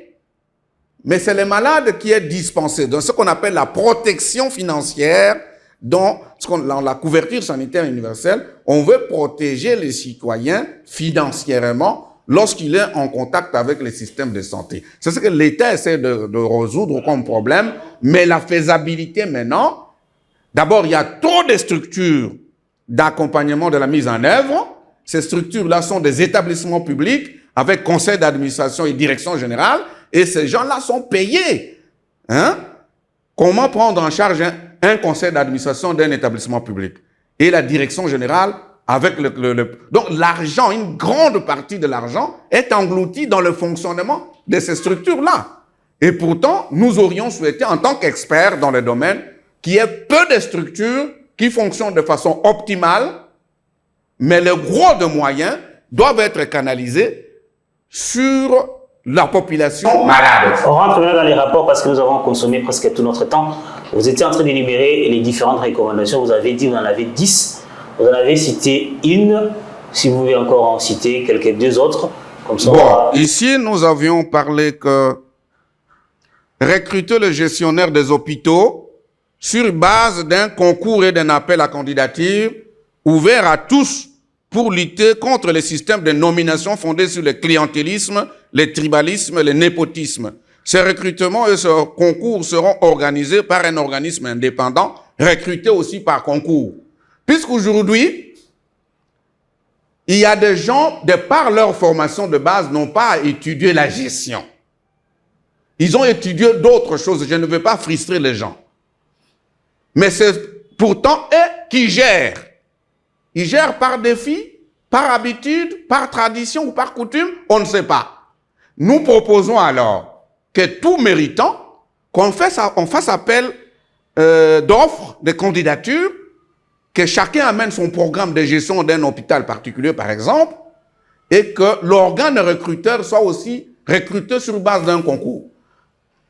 mais c'est le malade qui est dispensé. Donc ce qu'on appelle la protection financière dont parce que dans la couverture sanitaire universelle, on veut protéger les citoyens financièrement lorsqu'il est en contact avec les systèmes de santé. C'est ce que l'État essaie de résoudre comme problème, mais la faisabilité maintenant, d'abord, il y a trop de structures d'accompagnement de la mise en œuvre. Ces structures-là sont des établissements publics avec conseil d'administration et direction générale, et ces gens-là sont payés. Hein? Comment prendre en charge un conseil d'administration d'un établissement public? Et la direction générale avec Donc l'argent, une grande partie de l'argent est englouti dans le fonctionnement de ces structures-là. Et pourtant, nous aurions souhaité, en tant qu'experts dans le domaine, qu'il y ait peu de structures qui fonctionnent de façon optimale, mais le gros de moyens doivent être canalisés sur la population malade. On rentre maintenant dans les rapports parce que nous avons consommé presque tout notre temps. Vous étiez en train d'énumérer les différentes recommandations. Vous avez dit, vous en avez 10. Vous en avez cité une. Si vous voulez encore en citer deux autres. Comme ça, ici, nous avions parlé que recruter le gestionnaire des hôpitaux sur base d'un concours et d'un appel à candidature ouvert à tous pour lutter contre les systèmes de nomination fondés sur le clientélisme, le tribalisme, le népotisme. Ces recrutements et ce concours seront organisés par un organisme indépendant, recruté aussi par concours. Puisqu'aujourd'hui, il y a des gens, de par leur formation de base, n'ont pas étudié la gestion. Ils ont étudié d'autres choses. Je ne veux pas frustrer les gens. Mais c'est pourtant eux qui gèrent. Ils gèrent par défi, par habitude, par tradition ou par coutume, on ne sait pas. Nous proposons alors que tout méritant, on fasse appel d'offres, de candidatures, que chacun amène son programme de gestion d'un hôpital particulier, par exemple, et que l'organe recruteur soit aussi recruté sur base d'un concours.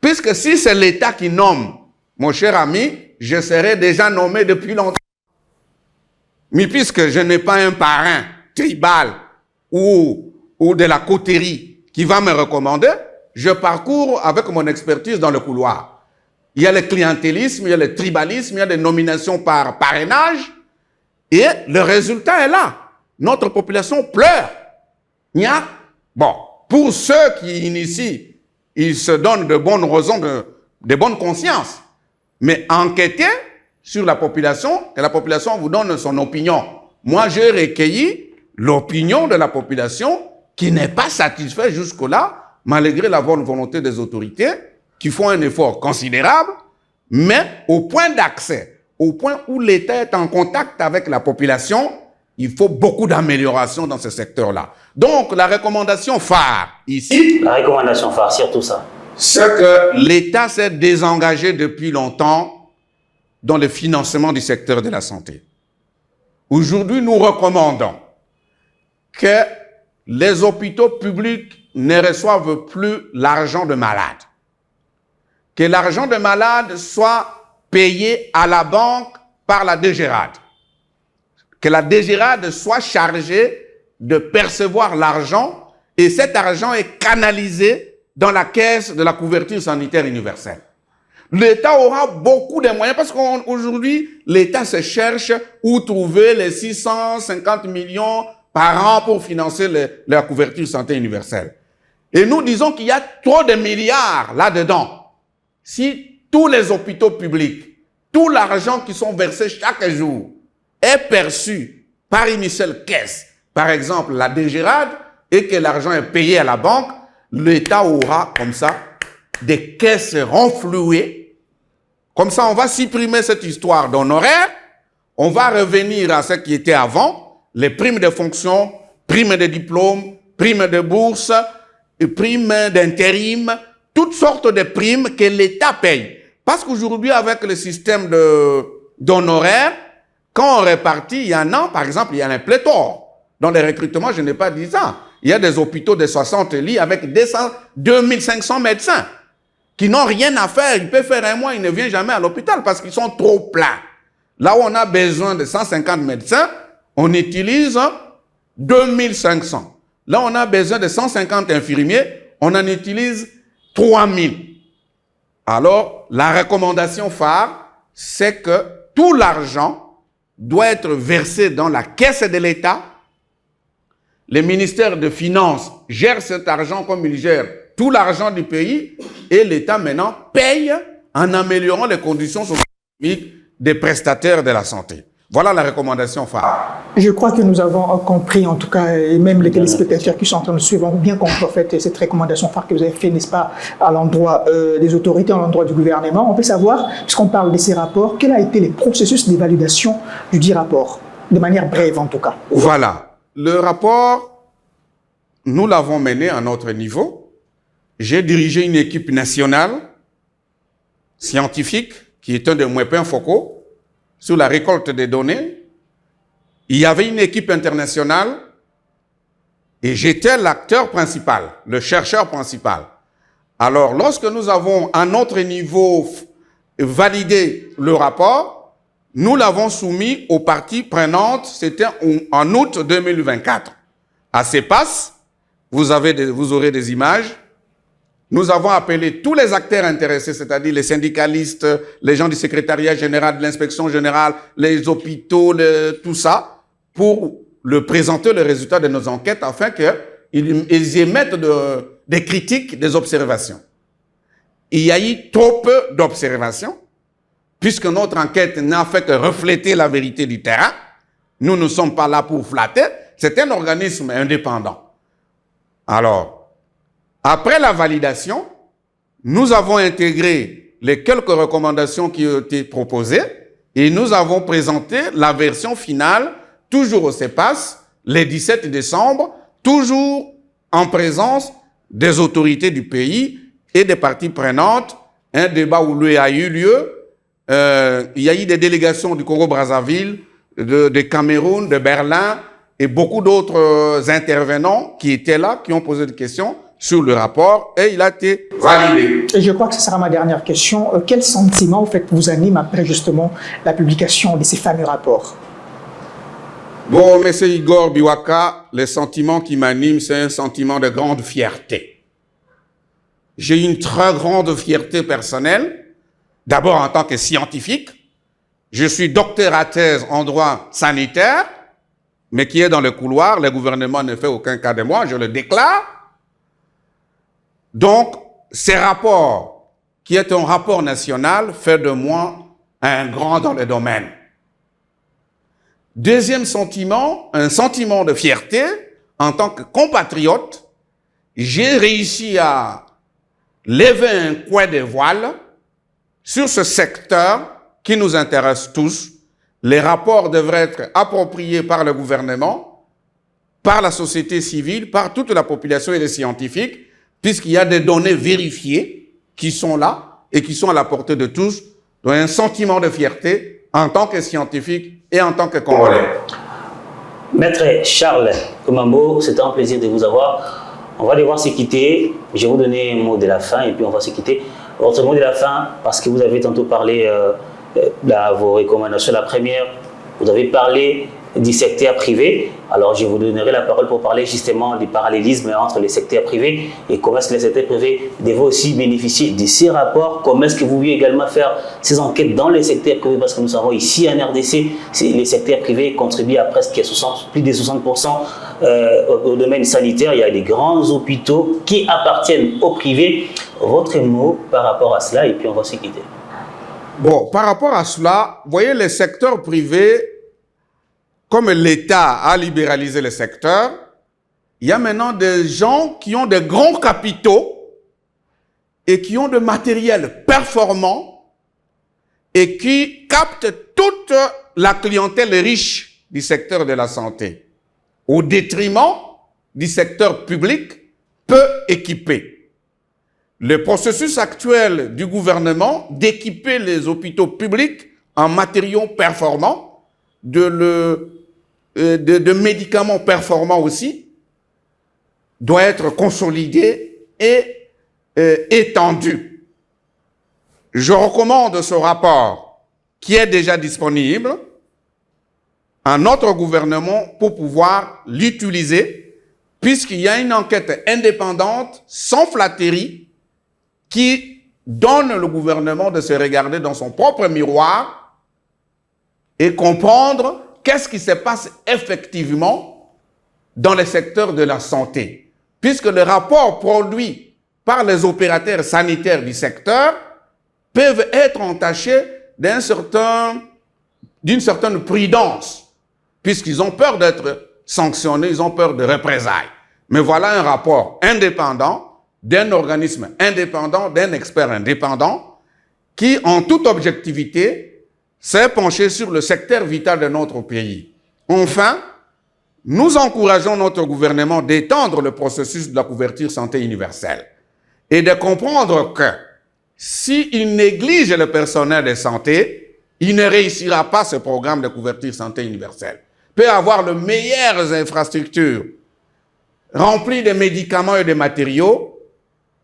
Puisque si c'est l'État qui nomme, mon cher ami, je serais déjà nommé depuis longtemps. Mais puisque je n'ai pas un parrain tribal ou de la coterie qui va me recommander, je parcours avec mon expertise dans le couloir. Il y a le clientélisme, il y a le tribalisme, il y a des nominations par parrainage, et le résultat est là. Notre population pleure. Pour ceux qui initient, ils se donnent de bonnes raisons, de bonne conscience. Mais enquêtez sur la population, et la population vous donne son opinion. Moi, j'ai recueilli l'opinion de la population qui n'est pas satisfaite jusque-là, malgré la bonne volonté des autorités, qui font un effort considérable, mais au point d'accès, au point où l'État est en contact avec la population, il faut beaucoup d'améliorations dans ce secteur-là. Donc, la recommandation phare ici... La recommandation phare, surtout ça. C'est que l'État s'est désengagé depuis longtemps dans le financement du secteur de la santé. Aujourd'hui, nous recommandons que les hôpitaux publics ne reçoivent plus l'argent de malade. Que l'argent de malade soit payé à la banque par la DGRAD. Que la DGRAD soit chargée de percevoir l'argent et cet argent est canalisé dans la caisse de la couverture sanitaire universelle. L'État aura beaucoup de moyens parce qu'aujourd'hui, l'État se cherche où trouver les 650 millions par an pour financer la couverture santé universelle. Et nous disons qu'il y a trop de milliards là-dedans. Si tous les hôpitaux publics, tout l'argent qui sont versés chaque jour est perçu par une seule caisse, par exemple la DGRAD, et que l'argent est payé à la banque, l'État aura comme ça des caisses renflouées. Comme ça, on va supprimer cette histoire d'honoraires, on va revenir à ce qui était avant, les primes de fonction, primes de diplôme, primes de bourse, primes d'intérim, toutes sortes de primes que l'État paye. Parce qu'aujourd'hui, avec le système d'honoraires, quand on répartit, il y en a, par exemple, il y a un pléthore. Dans les recrutements, je n'ai pas dit ça. Il y a des hôpitaux de 60 lits avec 2500 médecins qui n'ont rien à faire. Ils peuvent faire un mois, ils ne viennent jamais à l'hôpital parce qu'ils sont trop pleins. Là où on a besoin de 150 médecins, on utilise 2500. Là, on a besoin de 150 infirmiers, on en utilise 3000. Alors, la recommandation phare, c'est que tout l'argent doit être versé dans la caisse de l'État. Le ministère des Finances gère cet argent comme il gère tout l'argent du pays et l'État maintenant paye en améliorant les conditions socio-économiques des prestataires de la santé. Voilà la recommandation phare. Je crois que nous avons compris, en tout cas, et même les téléspectateurs qui sont en train de suivre ont bien compris en fait cette recommandation phare que vous avez fait, n'est-ce pas, à l'endroit des autorités, à l'endroit du gouvernement. On peut savoir, puisqu'on parle de ces rapports, quel a été le processus d'évaluation du dit rapport, de manière brève en tout cas. Voilà. Le rapport, nous l'avons mené à notre niveau. J'ai dirigé une équipe nationale, scientifique, qui est un des points focaux, sur la récolte des données. Il y avait une équipe internationale et j'étais l'acteur principal, le chercheur principal. Alors, lorsque nous avons à notre niveau validé le rapport, nous l'avons soumis aux parties prenantes, c'était en août 2024. À CEPAS, vous aurez des images. Nous avons appelé tous les acteurs intéressés, c'est-à-dire les syndicalistes, les gens du secrétariat général, de l'inspection générale, les hôpitaux, tout ça, pour présenter le résultat de nos enquêtes afin qu'ils émettent des critiques, des observations. Il y a eu trop peu d'observations, puisque notre enquête n'a fait que refléter la vérité du terrain. Nous ne sommes pas là pour flatter, c'est un organisme indépendant. Alors, après la validation, nous avons intégré les quelques recommandations qui ont été proposées et nous avons présenté la version finale, toujours au CEPAS, le 17 décembre, toujours en présence des autorités du pays et des parties prenantes. Un débat où lui a eu lieu. Il y a eu des délégations du Congo-Brazzaville, de Cameroun, de Berlin et beaucoup d'autres intervenants qui étaient là, qui ont posé des questions sur le rapport et il a été validé. Et je crois que ce sera ma dernière question. Quel sentiment en fait, vous anime après justement la publication de ces fameux rapports? Bon, M. Igor Biwaka, le sentiment qui m'anime, c'est un sentiment de grande fierté. J'ai une très grande fierté personnelle, d'abord en tant que scientifique. Je suis docteur à thèse en droit sanitaire, mais qui est dans le couloir. Le gouvernement ne fait aucun cas de moi, je le déclare. Donc, ces rapports, qui est un rapport national, fait de moi un grand dans le domaine. Deuxième sentiment, un sentiment de fierté. En tant que compatriote, j'ai réussi à lever un coin de voile sur ce secteur qui nous intéresse tous. Les rapports devraient être appropriés par le gouvernement, par la société civile, par toute la population et les scientifiques, puisqu'il y a des données vérifiées qui sont là et qui sont à la portée de tous. Donc un sentiment de fierté en tant que scientifique et en tant que Congolais. Maître Charles Kumambo, c'est un plaisir de vous avoir. On va devoir se quitter. Je vais vous donner un mot de la fin et puis on va se quitter. Votre mot de la fin, parce que vous avez tantôt parlé de vos recommandations. La première, vous avez parlé du secteur privé. Alors, je vous donnerai la parole pour parler justement du parallélisme entre les secteurs privés et comment est-ce que les secteurs privés doivent aussi bénéficier de ces rapports. Comment est-ce que vous voulez également faire ces enquêtes dans les secteurs privés, parce que nous savons ici en RDC, les secteurs privés contribuent à presque plus de 60% au domaine sanitaire. Il y a des grands hôpitaux qui appartiennent au privé. Votre mot par rapport à cela et puis on va se quitter. Bon, par rapport à cela, vous voyez, les secteurs privés, comme l'État a libéralisé le secteur, il y a maintenant des gens qui ont de grands capitaux et qui ont de matériel performant et qui captent toute la clientèle riche du secteur de la santé, au détriment du secteur public peu équipé. Le processus actuel du gouvernement d'équiper les hôpitaux publics en matériaux performants, de médicaments performants aussi, doit être consolidé et étendu. Je recommande ce rapport qui est déjà disponible à notre gouvernement pour pouvoir l'utiliser, puisqu'il y a une enquête indépendante, sans flatterie, qui donne le gouvernement de se regarder dans son propre miroir et comprendre qu'est-ce qui se passe effectivement dans le secteur de la santé. Puisque les rapports produits par les opérateurs sanitaires du secteur peuvent être entachés d'une certaine prudence, puisqu'ils ont peur d'être sanctionnés, ils ont peur de représailles. Mais voilà un rapport indépendant, d'un organisme indépendant, d'un expert indépendant, qui, en toute objectivité, s'est penché sur le secteur vital de notre pays. Enfin, nous encourageons notre gouvernement d'étendre le processus de la couverture santé universelle et de comprendre que s'il néglige le personnel de santé, il ne réussira pas ce programme de couverture santé universelle. Il peut avoir les meilleures infrastructures remplies de médicaments et de matériaux.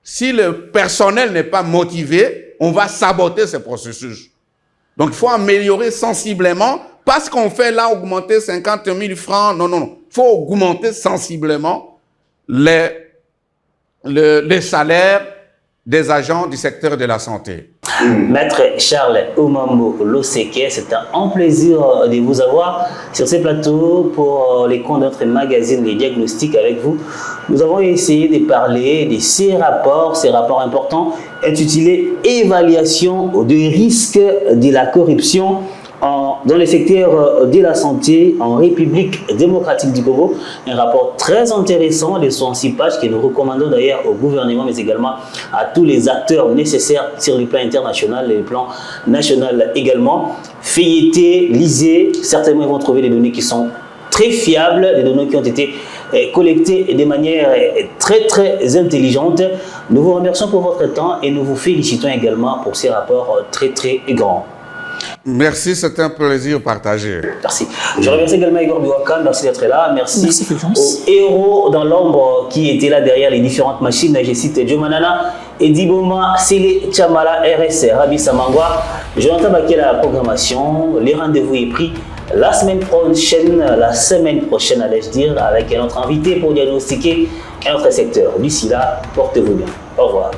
Si le personnel n'est pas motivé, on va saboter ce processus. Donc, il faut améliorer sensiblement. Pas ce qu'on fait là, augmenter 50 000 francs. Non, non, non. Il faut augmenter sensiblement les salaires des agents du secteur de la santé. Maître Charles Omambo Loseke, c'est un plaisir de vous avoir sur ces plateaux pour les comptes de notre magazine Les Diagnostics avec vous. Nous avons essayé de parler de ces rapports importants intitulés « Évaluation des risques de la corruption » dans le secteur de la santé en République démocratique du Congo. Un rapport très intéressant de 106 pages que nous recommandons d'ailleurs au gouvernement, mais également à tous les acteurs nécessaires sur le plan international et le plan national également. Feuilletez, lisez, certainement ils vont trouver des données qui sont très fiables, des données qui ont été collectées de manière très intelligente. Nous vous remercions pour votre temps et nous vous félicitons également pour ces rapports très grands. Merci, c'est un plaisir partagé. Merci. Je remercie également Igor Biwakan, merci d'être là. Merci aux héros dans l'ombre qui étaient là derrière les différentes machines. Je cite Jomanana, Ediboma, Sile Chamala, RS, Rabi Samangwa. Jonathan Baké la programmation. Les rendez-vous est pris la semaine prochaine, allais-je dire, avec un autre invité pour diagnostiquer un autre secteur. D'ici là, portez-vous bien. Au revoir.